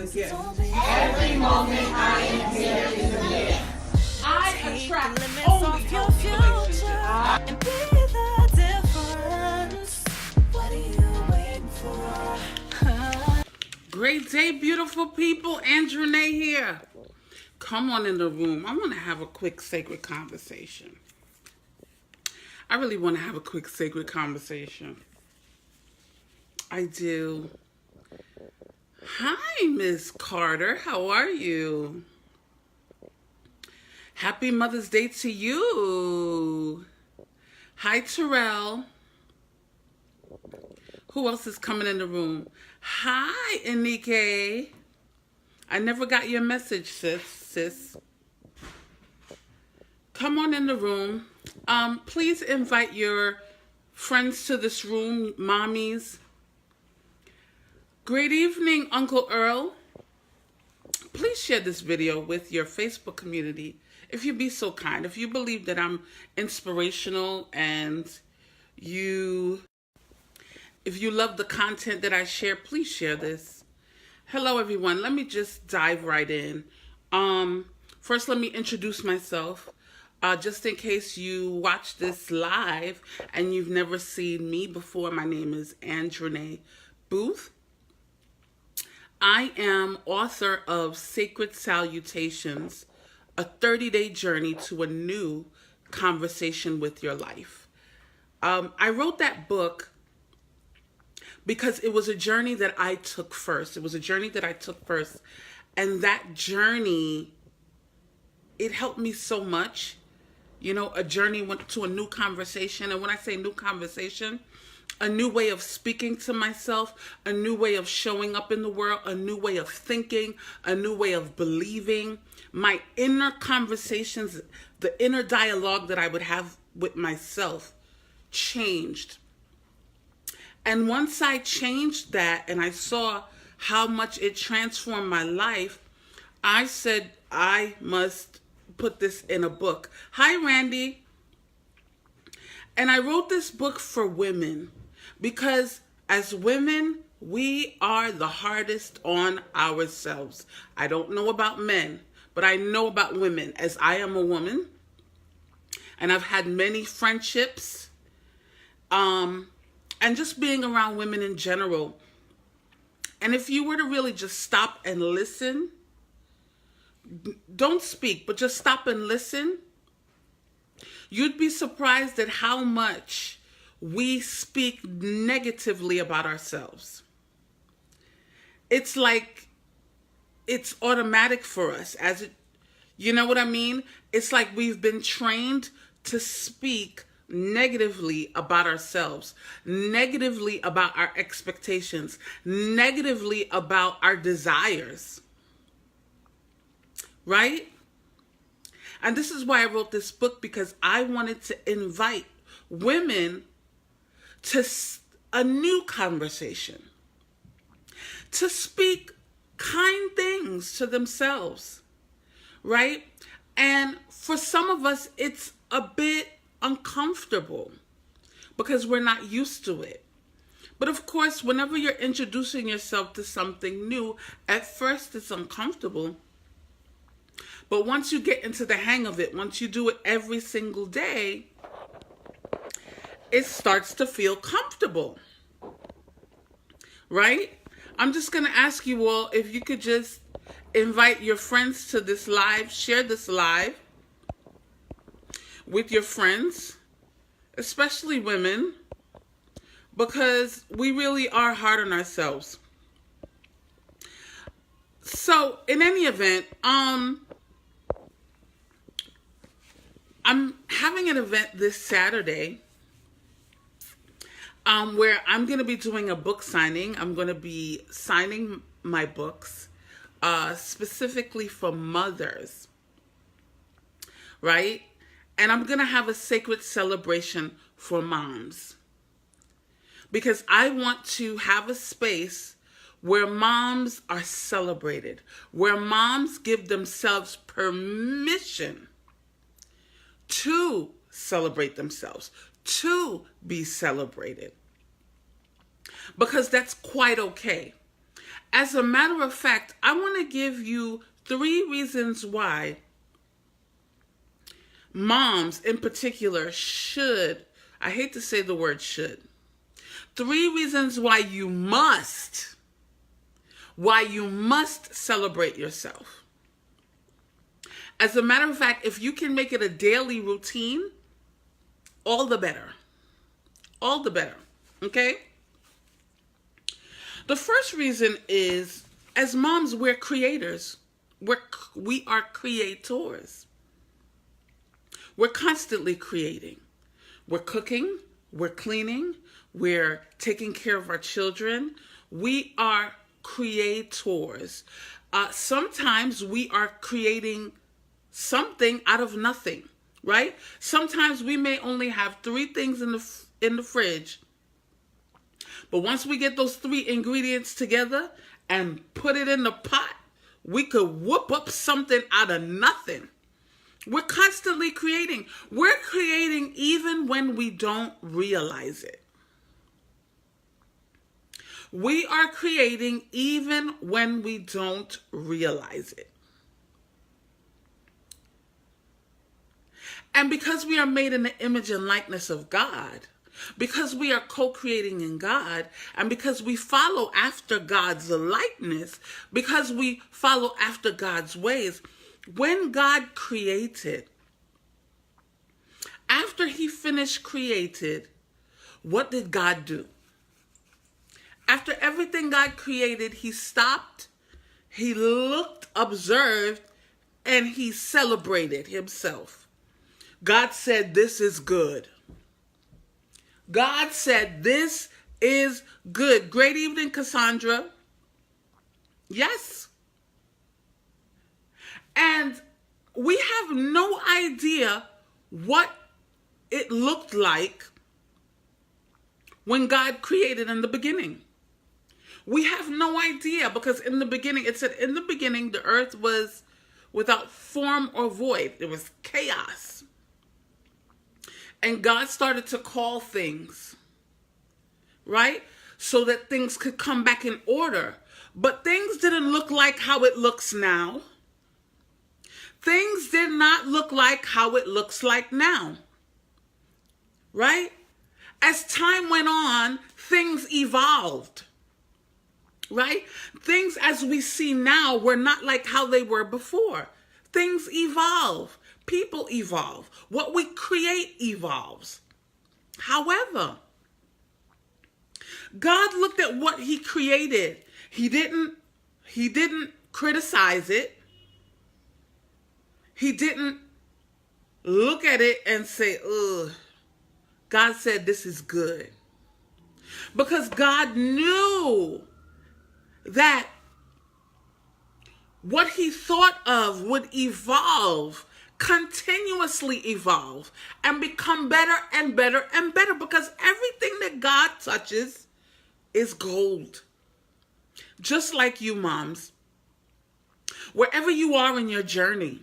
a gift. Every moment I am here is a gift. I attract only healthy relationships. And be the difference. What are you waiting for? Great day, beautiful people. Andrew Nay here. Come on in the room. I want to have a quick sacred conversation. I really want to have a quick sacred conversation. I do. Hi, Miss Carter. How are you? Happy Mother's Day to you. Hi, Terrell. Who else is coming in the room? Hi, Enike. I never got your message, sis. Come on in the room. Please invite your friends to this room, mommies. Great evening, Uncle Earl. Please share this video with your Facebook community, if you'd be so kind. If you believe that I'm inspirational and if you love the content that I share, please share this. Hello, everyone. Let me just dive right in. First, let me introduce myself. Just in case you watch this live and you've never seen me before, my name is Andrew Booth. I am author of Sacred Salutations, a 30-day journey to a new conversation with your life. I wrote that book because it was a journey that I took first. And that journey, it helped me so much. You know, a journey went to a new conversation. And when I say new conversation, a new way of speaking to myself, a new way of showing up in the world, a new way of thinking, a new way of believing. My inner conversations, the inner dialogue that I would have with myself changed. And once I changed that and I saw how much it transformed my life, I said, I must put this in a book. Hi, Randy. And I wrote this book for women because as women, we are the hardest on ourselves. I don't know about men, but I know about women, as I am a woman. And I've had many friendships. And just being around women in general. And if you were to really just stop and listen, don't speak, but just stop and listen, you'd be surprised at how much we speak negatively about ourselves. It's like it's automatic for us, you know what I mean? It's like we've been trained to speak negatively about ourselves, negatively about our expectations, negatively about our desires. Right? And this is why I wrote this book, because I wanted to invite women to a new conversation, to speak kind things to themselves, right? And for some of us, it's a bit uncomfortable because we're not used to it. But of course, whenever you're introducing yourself to something new, at first it's uncomfortable. But once you get into the hang of it, once you do it every single day, it starts to feel comfortable, right? I'm just going to ask you all if you could just invite your friends to this live, share this live with your friends, especially women, because we really are hard on ourselves. So in any event, I'm having an event this Saturday where I'm going to be doing a book signing. I'm going to be signing my books specifically for mothers, right? And I'm going to have a sacred celebration for moms because I want to have a space where moms are celebrated, where moms give themselves permission to celebrate themselves, to be celebrated. Because that's quite okay. As a matter of fact, I want to give you 3 reasons why moms in particular should, I hate to say the word should, 3 reasons why you must celebrate yourself. As a matter of fact, if you can make it a daily routine, all the better. All the better. Okay? The first reason is, as moms, we're creators. We are creators. We're constantly creating. We're cooking. We're cleaning. We're taking care of our children. We are creators. Sometimes we are creating something out of nothing, right? Sometimes we may only have 3 things in the fridge, but once we get those 3 ingredients together and put it in the pot, we could whoop up something out of nothing. We're constantly creating. We're creating even when we don't realize it. We are creating even when we don't realize it. And because we are made in the image and likeness of God, because we are co-creating in God, and because we follow after God's likeness, because we follow after God's ways, when God created, after he finished created, what did God do? After everything God created, he stopped, he looked, observed, and he celebrated himself. God said, this is good. God said, this is good. Great evening, Cassandra. Yes. And we have no idea what it looked like when God created in the beginning. We have no idea, because in the beginning, it said, in the beginning, the earth was without form or void. It was chaos. And God started to call things, right? So that things could come back in order. But things didn't look like how it looks now. Things did not look like how it looks like now, right? As time went on, things evolved, right? Things as we see now were not like how they were before. Things evolve. People evolve. What we create evolves. However, God looked at what he created. He didn't criticize it. He didn't look at it and say, ugh. God said, this is good. Because God knew that what he thought of would evolve, continuously evolve, and become better and better and better, because everything that God touches is gold. Just like you, moms, wherever you are in your journey,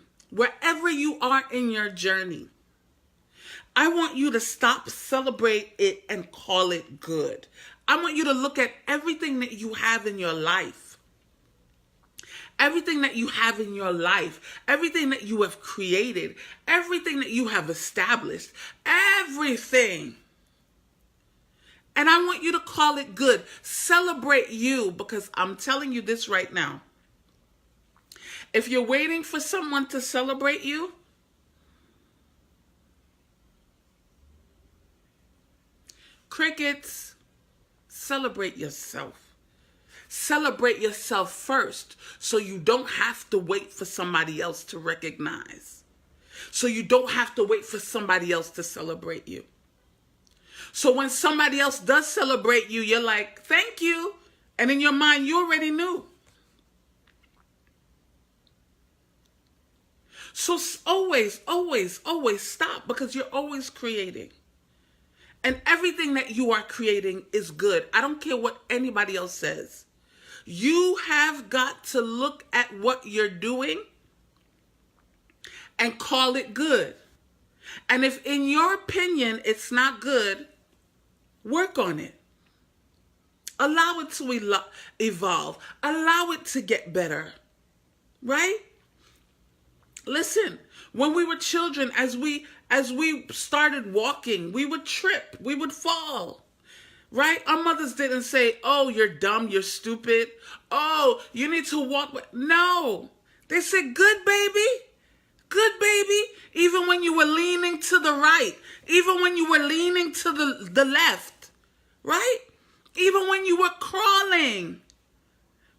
I want you to stop, celebrate it, and call it good. I want you to look at everything that you have in your life. Everything that you have in your life, everything that you have created, everything that you have established, everything. And I want you to call it good. Celebrate you, because I'm telling you this right now. If you're waiting for someone to celebrate you, crickets, celebrate yourself. Celebrate yourself first, so you don't have to wait for somebody else to recognize. So you don't have to wait for somebody else to celebrate you. So when somebody else does celebrate you, you're like, thank you. And in your mind, you already knew. So always, always, always stop, because you're always creating. And everything that you are creating is good. I don't care what anybody else says. You have got to look at what you're doing and call it good. And if in your opinion it's not good, work on it. Allow it to evolve. Allow it to get better. Right? Listen, when we were children, as we started walking, we would trip, we would fall. Right? Our mothers didn't say, "Oh, you're dumb, you're stupid. Oh, you need to walk." No. They said, "Good baby. Good baby." Even when you were leaning to the right, even when you were leaning to the left, right? Even when you were crawling,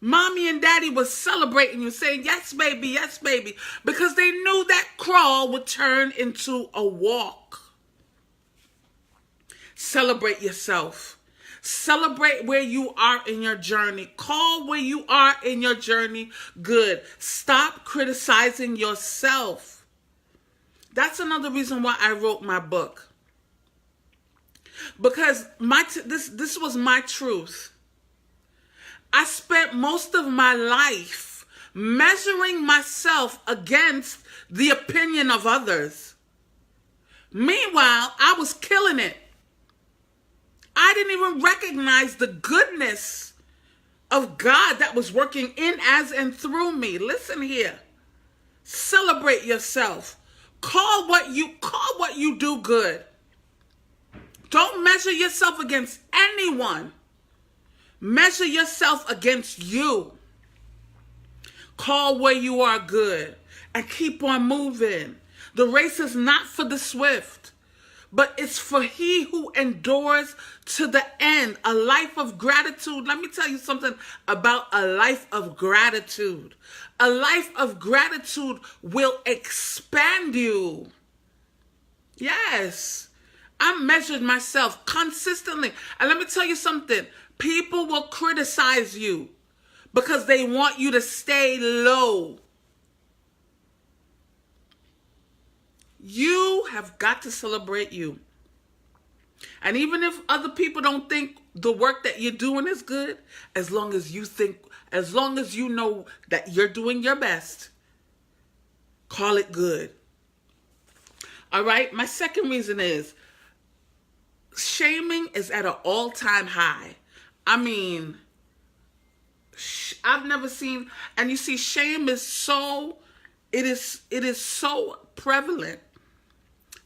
mommy and daddy was celebrating you, saying, "Yes, baby, yes, baby," because they knew that crawl would turn into a walk. Celebrate yourself. Celebrate where you are in your journey. Call where you are in your journey good. Stop criticizing yourself. That's another reason why I wrote my book. Because this was my truth. I spent most of my life measuring myself against the opinion of others. Meanwhile, I was killing it. I didn't even recognize the goodness of God that was working in, as, and through me. Listen here. Celebrate yourself. Call what you do good. Don't measure yourself against anyone. Measure yourself against you. Call where you are good and keep on moving. The race is not for the swift, but it's for he who endures to the end. A life of gratitude. Let me tell you something about a life of gratitude. A life of gratitude will expand you. Yes. I measured myself consistently. And let me tell you something. People will criticize you because they want you to stay low. You have got to celebrate you. And even if other people don't think the work that you're doing is good, as long as you know that you're doing your best, call it good. All right? My second reason is shaming is at an all-time high. I mean, I've never seen, and you see, shame is so prevalent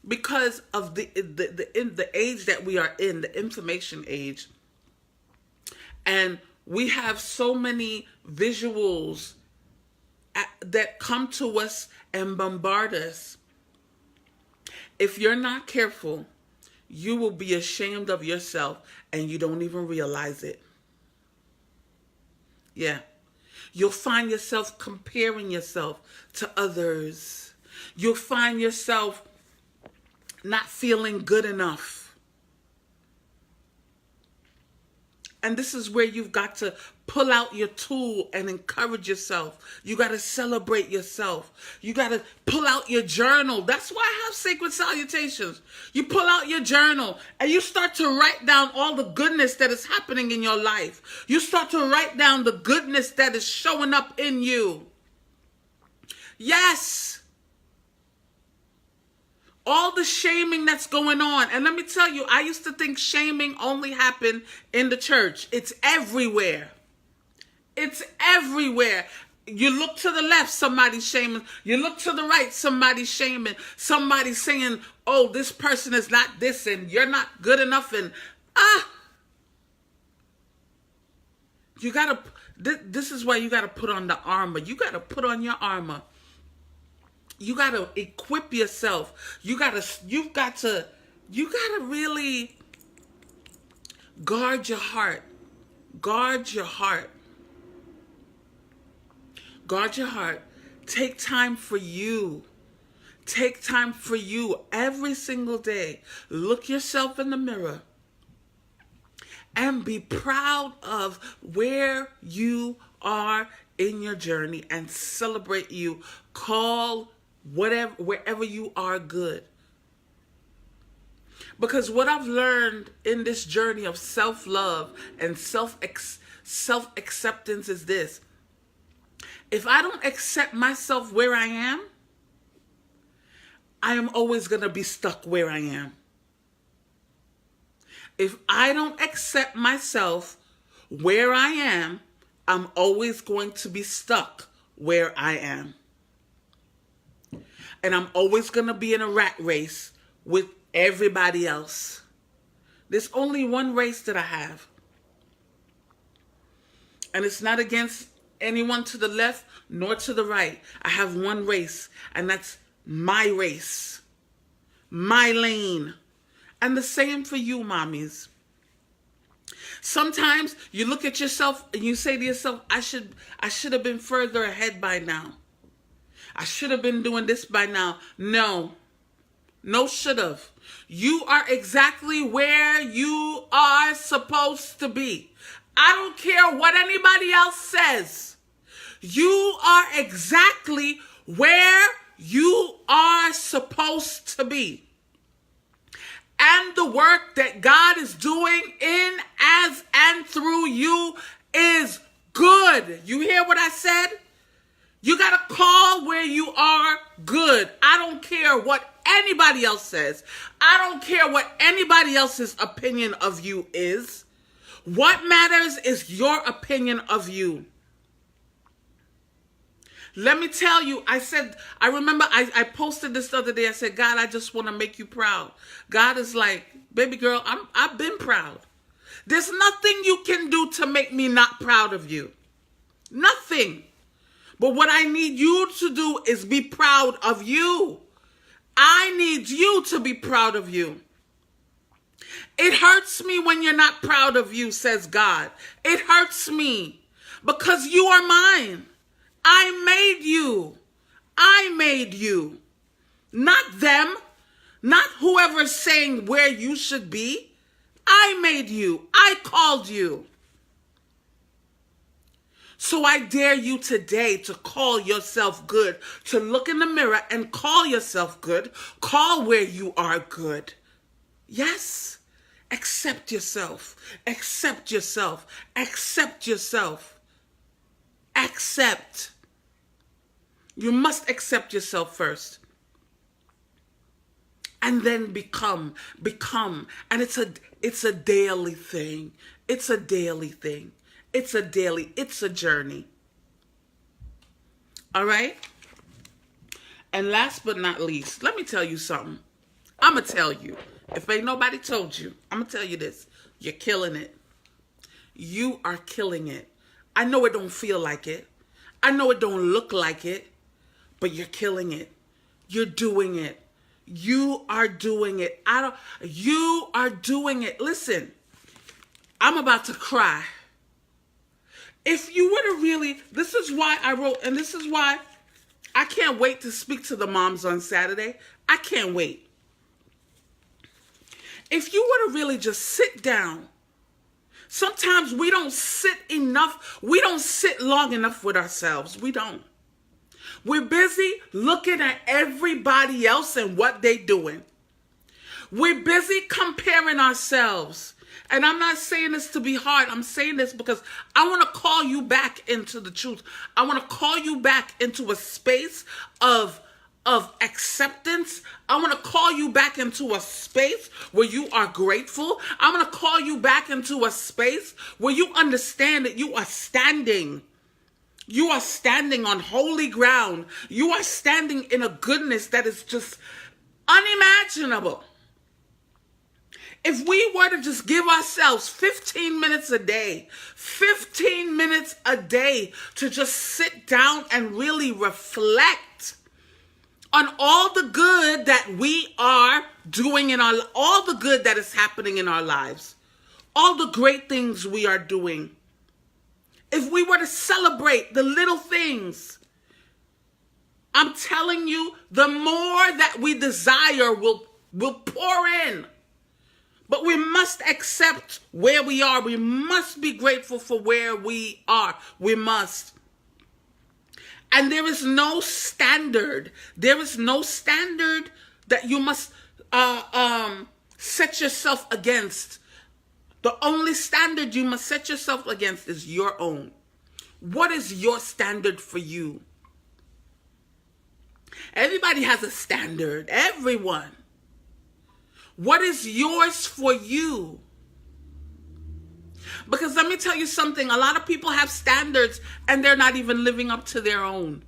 because of the age that we are in, the information age. And we have so many visuals that come to us and bombard us. If you're not careful, you will be ashamed of yourself and you don't even realize it. Yeah. You'll find yourself comparing yourself to others. You'll find yourself not feeling good enough. And this is where you've got to pull out your tool and encourage yourself. You got to celebrate yourself. You got to pull out your journal. That's why I have sacred salutations. You pull out your journal and you start to write down all the goodness that is happening in your life. You start to write down the goodness that is showing up in you. Yes. All the shaming that's going on. And let me tell you, I used to think shaming only happened in the church. It's everywhere. It's everywhere. You look to the left, somebody's shaming. You look to the right, somebody's shaming. Somebody's saying, "Oh, this person is not this and you're not good enough." And you gotta, this is why you gotta put on the armor. You gotta put on your armor. You got to equip yourself. You got to really guard your heart. Guard your heart. Guard your heart. Take time for you. Take time for you every single day. Look yourself in the mirror and be proud of where you are in your journey and celebrate you. Call wherever you are good. Because what I've learned in this journey of self-love and self-acceptance is this. If I don't accept myself where I am always going to be stuck where I am. If I don't accept myself where I am, I'm always going to be stuck where I am. And I'm always going to be in a rat race with everybody else. There's only one race that I have. And it's not against anyone to the left nor to the right. I have one race, and that's my race, my lane. And the same for you, mommies. Sometimes you look at yourself and you say to yourself, I should have been further ahead by now. I should have been doing this by now. No should have. You are exactly where you are supposed to be. I don't care what anybody else says. You are exactly where you are supposed to be. And the work that God is doing in, as, and through you is good. You hear what I said? You got to call where you are good. I don't care what anybody else says. I don't care what anybody else's opinion of you is. What matters is your opinion of you. Let me tell you, I remember I posted this the other day. I said, God, I just want to make you proud. God is like, baby girl, I've been proud. There's nothing you can do to make me not proud of you. Nothing. But what I need you to do is be proud of you. I need you to be proud of you. It hurts me when you're not proud of you, says God. It hurts me because you are mine. I made you. I made you. Not them. Not whoever's saying where you should be. I made you. I called you. So I dare you today to call yourself good, to look in the mirror and call yourself good. Call where you are good. Yes. Accept yourself. Accept yourself. Accept yourself. Accept. You must accept yourself first. And then become. And it's a daily thing. It's a daily thing. It's a journey. All right? And last but not least, let me tell you something. I'm going to tell you. If ain't nobody told you, I'm going to tell you this. You're killing it. You are killing it. I know it don't feel like it. I know it don't look like it. But you're killing it. You're doing it. You are doing it. You are doing it. Listen, I'm about to cry. If you were to really, this is why I wrote, and this is why I can't wait to speak to the moms on Saturday. I can't wait. If you were to really just sit down, sometimes we don't sit enough, we don't sit long enough with ourselves. We don't. We're busy looking at everybody else and what they're doing. We're busy comparing ourselves. And I'm not saying this to be hard. I'm saying this because I want to call you back into the truth. I want to call you back into a space of acceptance. I want to call you back into a space where you are grateful. I'm going to call you back into a space where you understand that you are standing. You are standing on holy ground. You are standing in a goodness that is just unimaginable. If we were to just give ourselves 15 minutes a day, 15 minutes a day to just sit down and really reflect on all the good that we are doing all the good that is happening in our lives, all the great things we are doing. If we were to celebrate the little things, I'm telling you, the more that we desire will pour in. But we must accept where we are. We must be grateful for where we are. We must. And there is no standard. There is no standard that you must set yourself against. The only standard you must set yourself against is your own. What is your standard for you? Everybody has a standard. Everyone. What is yours for you? Because let me tell you something, a lot of people have standards and they're not even living up to their own.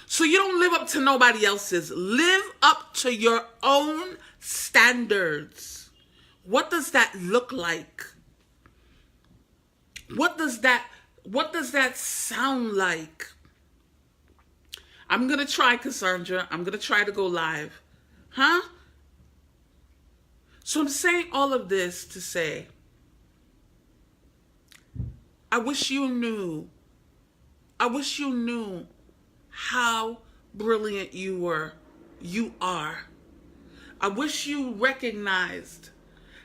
So you don't live up to nobody else's. Live up to your own standards. What does that look like? What does that sound like? I'm going to try, Cassandra. I'm going to try to go live. Huh? So I'm saying all of this to say, I wish you knew how brilliant you are. I wish you recognized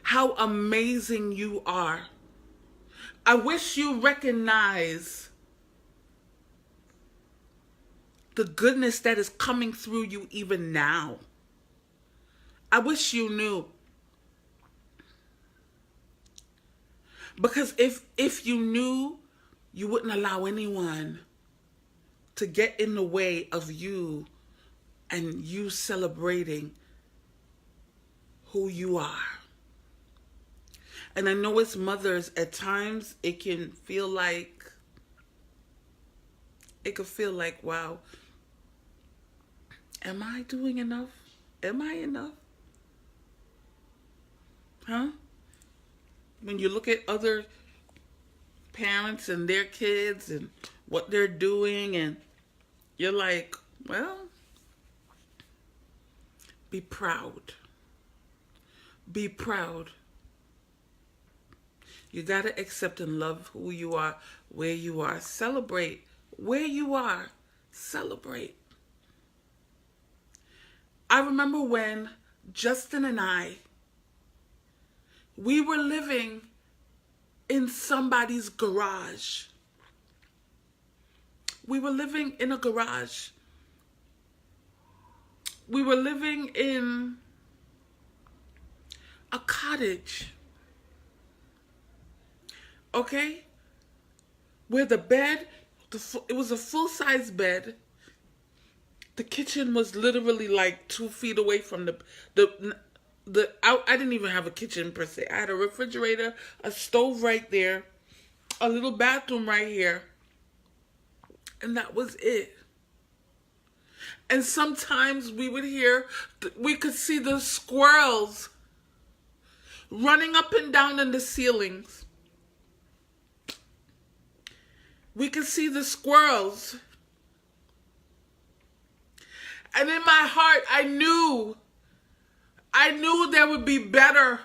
how amazing you are. I wish you recognize the goodness that is coming through you even now. I wish you knew. Because if you knew, you wouldn't allow anyone to get in the way of you and you celebrating who you are. And I know as mothers, at times it can feel like, wow, am I doing enough? Am I enough? Huh? When you look at other parents and their kids and what they're doing, and you're like, well, be proud. Be proud. You got to accept and love who you are, where you are. Celebrate where you are. Celebrate. I remember when Justin and I, we were living in somebody's garage. We were living in a garage. We were living in a cottage. Okay? Where the bed, it was a full-size bed. The kitchen was literally like 2 feet away from I didn't even have a kitchen per se. I had a refrigerator, a stove right there, a little bathroom right here, and that was it. And sometimes we could see the squirrels running up and down in the ceilings. We could see the squirrels. And in my heart, I knew there would be better,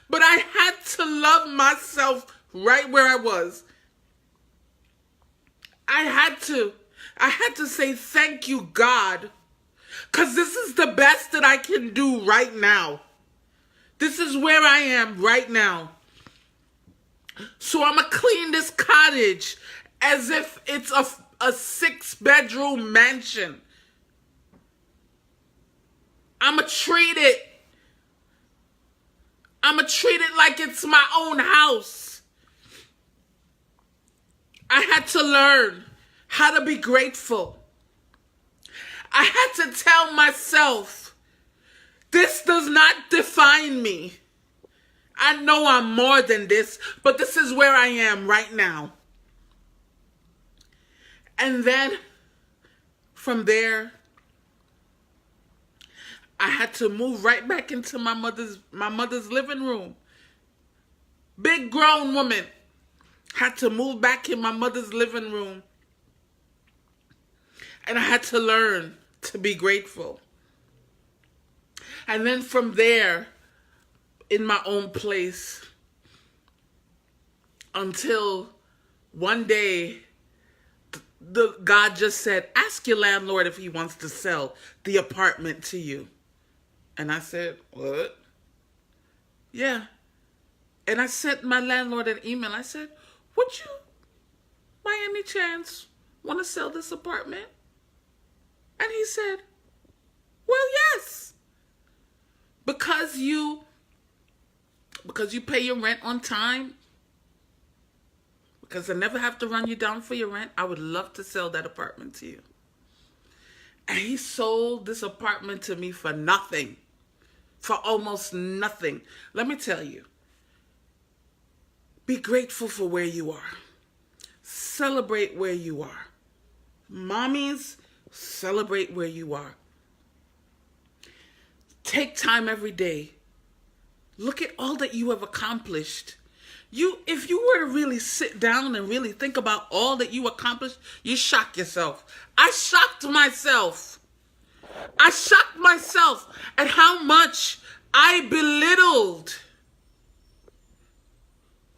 but I had to love myself right where I was. I had to say thank you, God, because this is the best that I can do right now. This is where I am right now. So I'm going to clean this cottage as if it's a 6-bedroom mansion. I'm going to treat it like it's my own house. I had to learn how to be grateful. I had to tell myself, this does not define me. I know I'm more than this, but this is where I am right now. And then from there, I had to move right back into my mother's living room. Big grown woman. Had to move back in my mother's living room. And I had to learn to be grateful. And then from there, in my own place, until one day, God just said, ask your landlord if he wants to sell the apartment to you. And I said, what? Yeah. And I sent my landlord an email. I said, would you, by any chance, want to sell this apartment? And he said, well, yes. Because you pay your rent on time, because I never have to run you down for your rent, I would love to sell that apartment to you. And he sold this apartment to me for nothing. For almost nothing. Let me tell you. Be grateful for where you are. Celebrate where you are. Mommies, celebrate where you are. Take time every day. Look at all that you have accomplished. If you were to really sit down and really think about all that you accomplished, you shock yourself. I shocked myself. I shocked myself at how much I belittled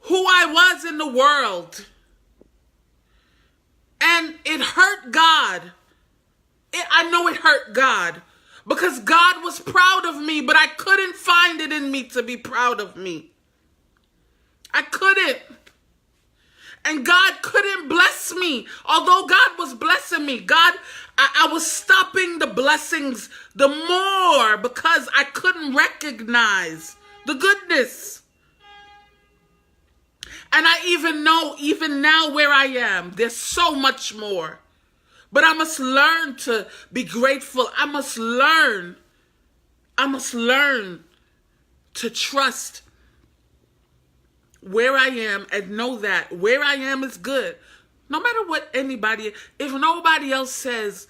who I was in the world. And it hurt God. I know it hurt God. Because God was proud of me, but I couldn't find it in me to be proud of me. I couldn't. And God couldn't bless me. Although God was blessing me, I was stopping the blessings the more because I couldn't recognize the goodness. And I even know, even now where I am, there's so much more. But I must learn to be grateful. I must learn to trust where I am and know that where I am is good. No matter what if nobody else says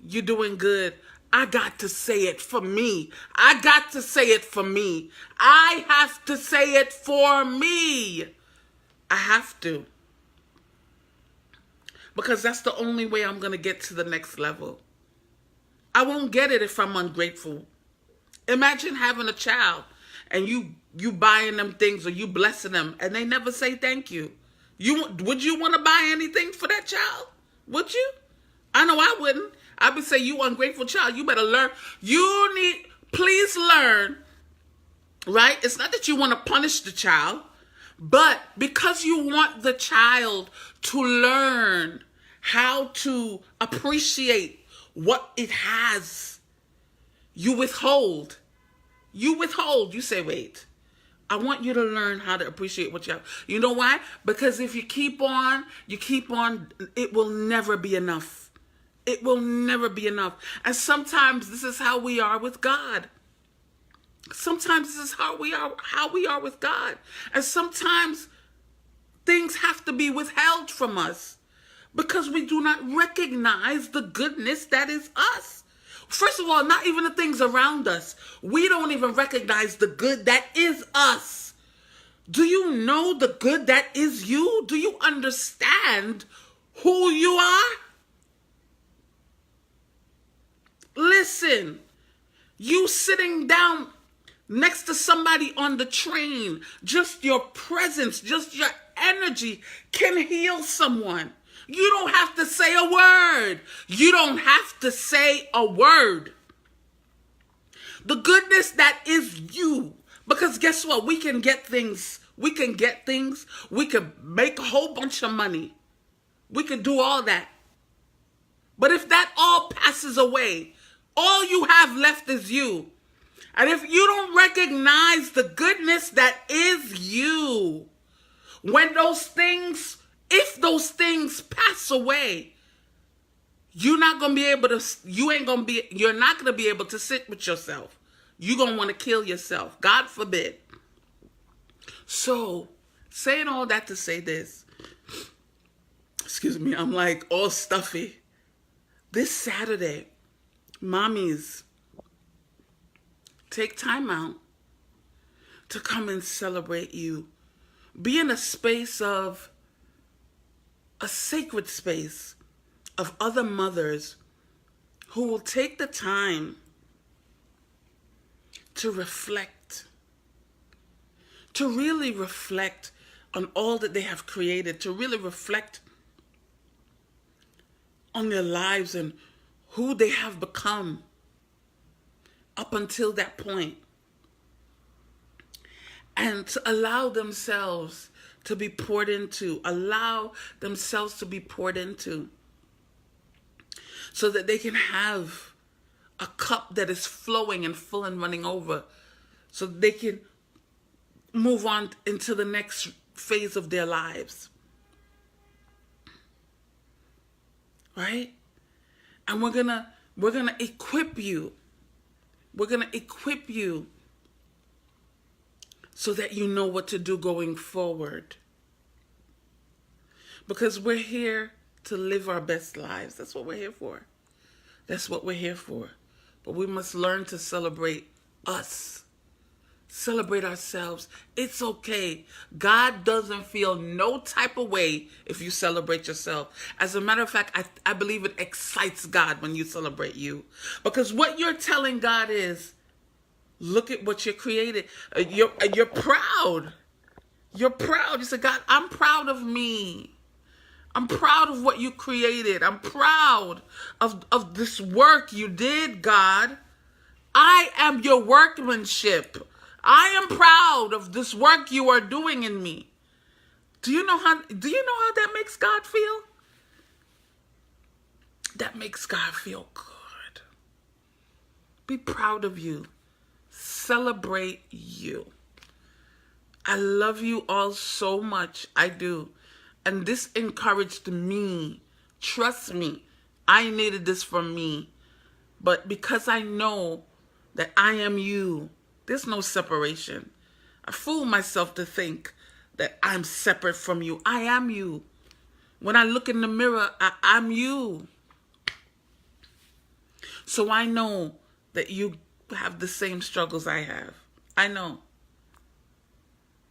you're doing good, I got to say it for me. I got to say it for me. I have to say it for me. I have to. Because that's the only way I'm going to get to the next level. I won't get it if I'm ungrateful. Imagine having a child and you buying them things or you blessing them and they never say thank you. Would you want to buy anything for that child? Would you? I know I wouldn't. I would say, you ungrateful child, you better learn. Please learn, right? It's not that you want to punish the child, but because you want the child to learn how to appreciate what it has, you withhold. You say, wait, I want you to learn how to appreciate what you have. You know why? Because if you keep on, it will never be enough. It will never be enough. And sometimes this is how we are with God. Sometimes this is how we are with God. And sometimes things have to be withheld from us because we do not recognize the goodness that is us. First of all, not even the things around us. We don't even recognize the good that is us. Do you know the good that is you? Do you understand who you are? Listen, you sitting down next to somebody on the train, just your presence, just your energy can heal someone. You don't have to say a word. You don't have to say a word. The goodness that is you. Because guess what? We can get things. We can make a whole bunch of money. We can do all that. But if that all passes away, all you have left is you. And if you don't recognize the goodness that is you, if those things pass away, you're not going to be able to sit with yourself. You're going to want to kill yourself. God forbid. So, saying all that to say this, excuse me, I'm like all stuffy. This Saturday, mommies, take time out to come and celebrate you. Be in a sacred space of other mothers who will take the time to really reflect on all that they have created, to really reflect on their lives and who they have become up until that point. And to allow themselves to be poured into, so that they can have a cup that is flowing and full and running over, so that they can move on into the next phase of their lives. Right? And we're gonna equip you. We're gonna equip you so that you know what to do going forward. Because we're here to live our best lives. That's what we're here for. That's what we're here for. But we must learn to celebrate us. Celebrate ourselves. It's okay. God doesn't feel no type of way if you celebrate yourself. As a matter of fact, I believe it excites God when you celebrate you. Because what you're telling God is, look at what you created. You're proud. You're proud. You say, God, I'm proud of me. I'm proud of what you created. I'm proud of this work you did, God. I am your workmanship. I am proud of this work you are doing in me. Do you know how that makes God feel? That makes God feel good. Be proud of you. Celebrate you. I love you all so much. I do. And this encouraged me. Trust me. I needed this for me. But because I know that I am you, there's no separation. I fool myself to think that I'm separate from you. I am you. When I look in the mirror, I'm you. So I know that you have the same struggles I have. I know.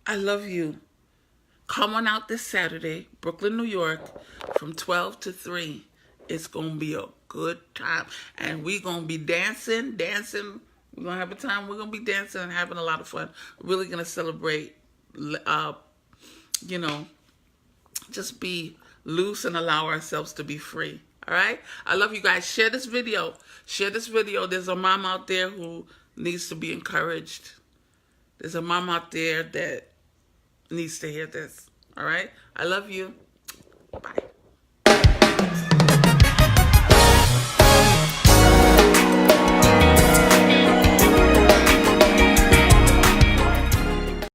I love you. Come on out this Saturday, Brooklyn, New York, from 12 to 3. It's going to be a good time. And we're going to be dancing. We're going to have a time. We're going to be dancing and having a lot of fun. We're really going to celebrate, just be loose and allow ourselves to be free. All right? I love you guys. Share this video. Share this video. There's a mom out there who needs to be encouraged. There's a mom out there that needs to hear this. All right? I love you. Bye.